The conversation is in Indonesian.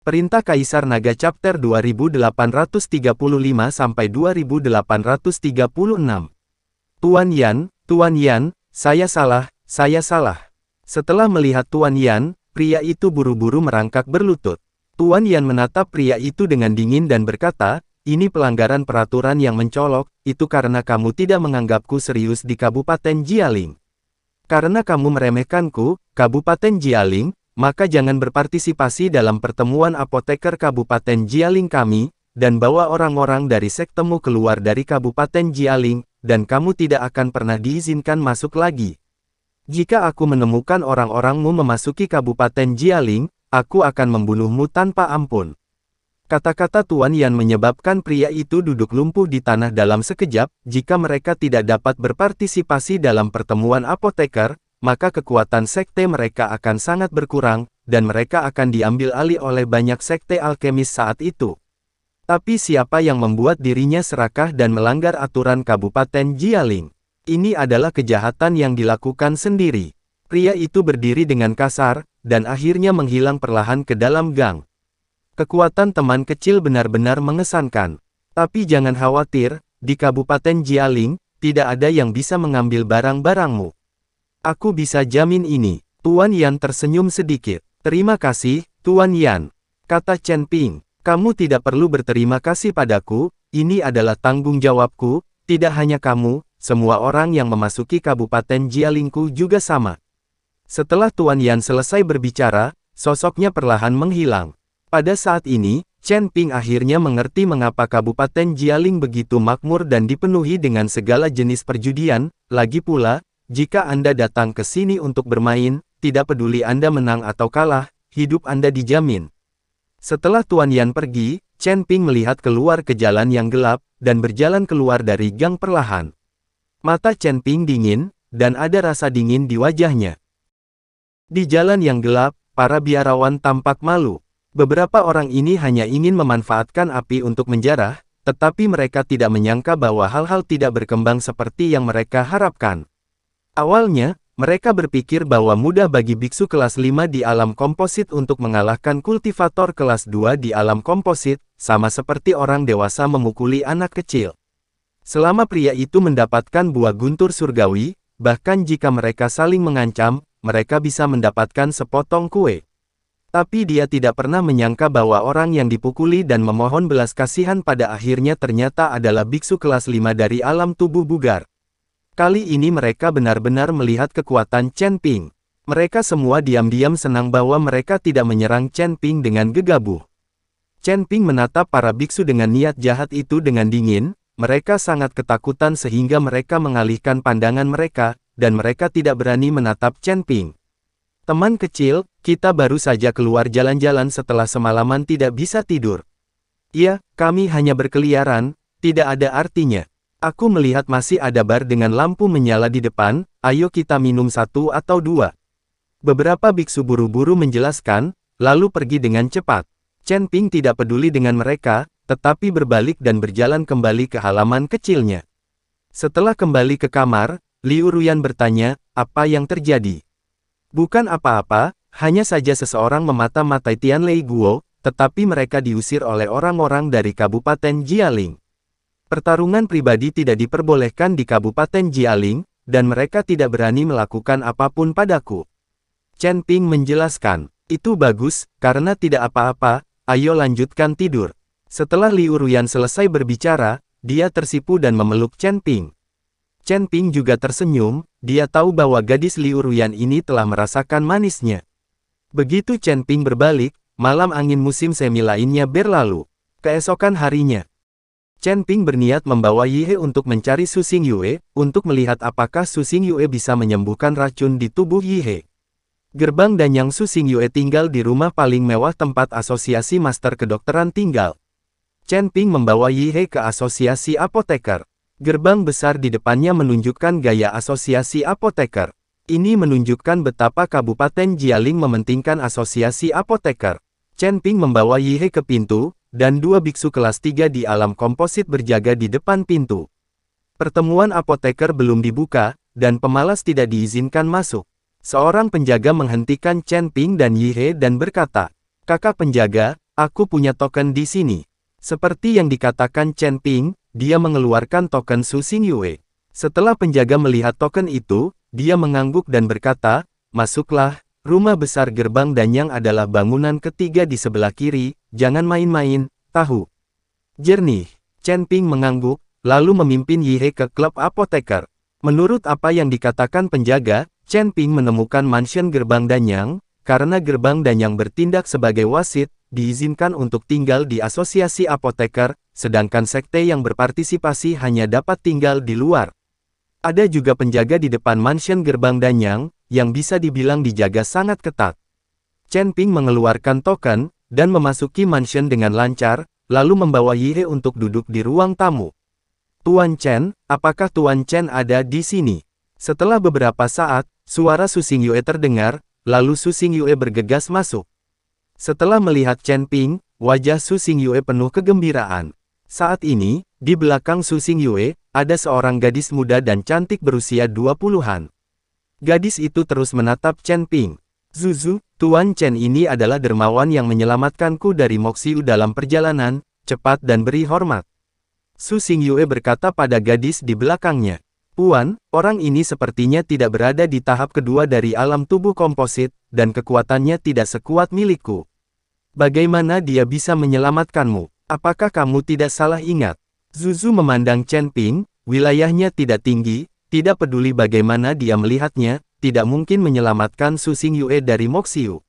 Perintah Kaisar Naga Chapter 2835-2836. Tuan Yan, saya salah. Setelah melihat Tuan Yan, pria itu buru-buru merangkak berlutut. Tuan Yan menatap pria itu dengan dingin dan berkata, ini pelanggaran peraturan yang mencolok, itu karena kamu tidak menganggapku serius di Kabupaten Jialing. Karena kamu meremehkanku, Kabupaten Jialing, maka jangan berpartisipasi dalam pertemuan apoteker Kabupaten Jialing kami, dan bawa orang-orang dari sektemu keluar dari Kabupaten Jialing, dan kamu tidak akan pernah diizinkan masuk lagi. Jika aku menemukan orang-orangmu memasuki Kabupaten Jialing, aku akan membunuhmu tanpa ampun. Kata-kata Tuan Yan menyebabkan pria itu duduk lumpuh di tanah dalam sekejap. Jika mereka tidak dapat berpartisipasi dalam pertemuan apoteker, maka kekuatan sekte mereka akan sangat berkurang, dan mereka akan diambil alih oleh banyak sekte alkemis saat itu. Tapi siapa yang membuat dirinya serakah dan melanggar aturan Kabupaten Jialing? Ini adalah kejahatan yang dilakukan sendiri. Pria itu berdiri dengan kasar, dan akhirnya menghilang perlahan ke dalam gang. Kekuatan teman kecil benar-benar mengesankan. Tapi jangan khawatir, di Kabupaten Jialing, tidak ada yang bisa mengambil barang-barangmu. Aku bisa jamin ini. Tuan Yan tersenyum sedikit. Terima kasih, Tuan Yan. Kata Chen Ping. Kamu tidak perlu berterima kasih padaku, ini adalah tanggung jawabku, tidak hanya kamu. Semua orang yang memasuki Kabupaten Jialingku juga sama. Setelah Tuan Yan selesai berbicara, sosoknya perlahan menghilang. Pada saat ini, Chen Ping akhirnya mengerti mengapa Kabupaten Jialing begitu makmur dan dipenuhi dengan segala jenis perjudian. Lagi pula, jika Anda datang ke sini untuk bermain, tidak peduli Anda menang atau kalah, hidup Anda dijamin. Setelah Tuan Yan pergi, Chen Ping melihat keluar ke jalan yang gelap, dan berjalan keluar dari gang perlahan. Mata Chen Ping dingin, dan ada rasa dingin di wajahnya. Di jalan yang gelap, para biarawan tampak malu. Beberapa orang ini hanya ingin memanfaatkan api untuk menjarah, tetapi mereka tidak menyangka bahwa hal-hal tidak berkembang seperti yang mereka harapkan. Awalnya, mereka berpikir bahwa mudah bagi biksu kelas 5 di alam komposit untuk mengalahkan kultivator kelas 2 di alam komposit, sama seperti orang dewasa memukuli anak kecil. Selama pria itu mendapatkan buah guntur surgawi, bahkan jika mereka saling mengancam, mereka bisa mendapatkan sepotong kue. Tapi dia tidak pernah menyangka bahwa orang yang dipukuli dan memohon belas kasihan pada akhirnya ternyata adalah biksu kelas 5 dari alam tubuh bugar. Kali ini mereka benar-benar melihat kekuatan Chen Ping. Mereka semua diam-diam senang bahwa mereka tidak menyerang Chen Ping dengan gegabah. Chen Ping menatap para biksu dengan niat jahat itu dengan dingin. Mereka sangat ketakutan sehingga mereka mengalihkan pandangan mereka, dan mereka tidak berani menatap Chen Ping. Teman kecil, kita baru saja keluar jalan-jalan setelah semalaman tidak bisa tidur. Ya, kami hanya berkeliaran, tidak ada artinya. Aku melihat masih ada bar dengan lampu menyala di depan, ayo kita minum satu atau dua. Beberapa biksu buru-buru menjelaskan, lalu pergi dengan cepat. Chen Ping tidak peduli dengan mereka, tetapi berbalik dan berjalan kembali ke halaman kecilnya. Setelah kembali ke kamar, Liu Ruyan bertanya, apa yang terjadi? Bukan apa-apa, hanya saja seseorang memata-matai Tianlei Guo, tetapi mereka diusir oleh orang-orang dari Kabupaten Jialing. Pertarungan pribadi tidak diperbolehkan di Kabupaten Jialing, dan mereka tidak berani melakukan apapun padaku. Chen Ping menjelaskan, itu bagus, karena tidak apa-apa, ayo lanjutkan tidur. Setelah Liu Ruyan selesai berbicara, dia tersipu dan memeluk Chen Ping. Chen Ping juga tersenyum, dia tahu bahwa gadis Liu Ruyan ini telah merasakan manisnya. Begitu Chen Ping berbalik, malam angin musim semi lainnya berlalu. Keesokan harinya, Chen Ping berniat membawa Yihe untuk mencari Su Xingyue, untuk melihat apakah Su Xingyue bisa menyembuhkan racun di tubuh Yihe. Gerbang Danyang Su Xingyue tinggal di rumah paling mewah tempat asosiasi master kedokteran tinggal. Chen Ping membawa Yihe ke asosiasi apoteker. Gerbang besar di depannya menunjukkan gaya asosiasi apoteker. Ini menunjukkan betapa Kabupaten Jialing mementingkan asosiasi apoteker. Chen Ping membawa Yihe ke pintu, dan dua biksu kelas 3 di alam komposit berjaga di depan pintu. Pertemuan apoteker belum dibuka, dan pemalas tidak diizinkan masuk. Seorang penjaga menghentikan Chen Ping dan Yihe dan berkata, "Kakak penjaga, Aku punya token di sini. Seperti yang dikatakan Chen Ping, dia mengeluarkan token Su Xingyue. Setelah penjaga melihat token itu, dia mengangguk dan berkata, "Masuklah, rumah besar gerbang Danyang adalah bangunan ketiga di sebelah kiri, jangan main-main, tahu?" Jernih, Chen Ping mengangguk, lalu memimpin Yihe ke klub apoteker. Menurut apa yang dikatakan penjaga, Chen Ping menemukan mansion gerbang Danyang, karena gerbang Danyang bertindak sebagai wasit, diizinkan untuk tinggal di asosiasi apoteker, sedangkan sekte yang berpartisipasi hanya dapat tinggal di luar. Ada juga penjaga di depan mansion gerbang Danyang, yang bisa dibilang dijaga sangat ketat. Chen Ping mengeluarkan token, dan memasuki mansion dengan lancar, lalu membawa Yihe untuk duduk di ruang tamu. "Tuan Chen, apakah Tuan Chen ada di sini?" Setelah beberapa saat, suara Su Xingyue terdengar, lalu Su Xingyue bergegas masuk. Setelah melihat Chen Ping, wajah Su Xingyue penuh kegembiraan. Saat ini, di belakang Su Xingyue, ada seorang gadis muda dan cantik berusia 20-an. Gadis itu terus menatap Chen Ping. "Zuzu, Tuan Chen ini adalah dermawan yang menyelamatkanku dari Moxiu dalam perjalanan, cepat dan beri hormat." Su Xingyue berkata pada gadis di belakangnya. "Puan, orang ini sepertinya tidak berada di tahap kedua dari alam tubuh komposit, dan kekuatannya tidak sekuat milikku. Bagaimana dia bisa menyelamatkanmu? Apakah kamu tidak salah ingat?" Zuzu memandang Chen Ping, wilayahnya tidak tinggi, tidak peduli bagaimana dia melihatnya, tidak mungkin menyelamatkan Su Xingyue dari Moxiu.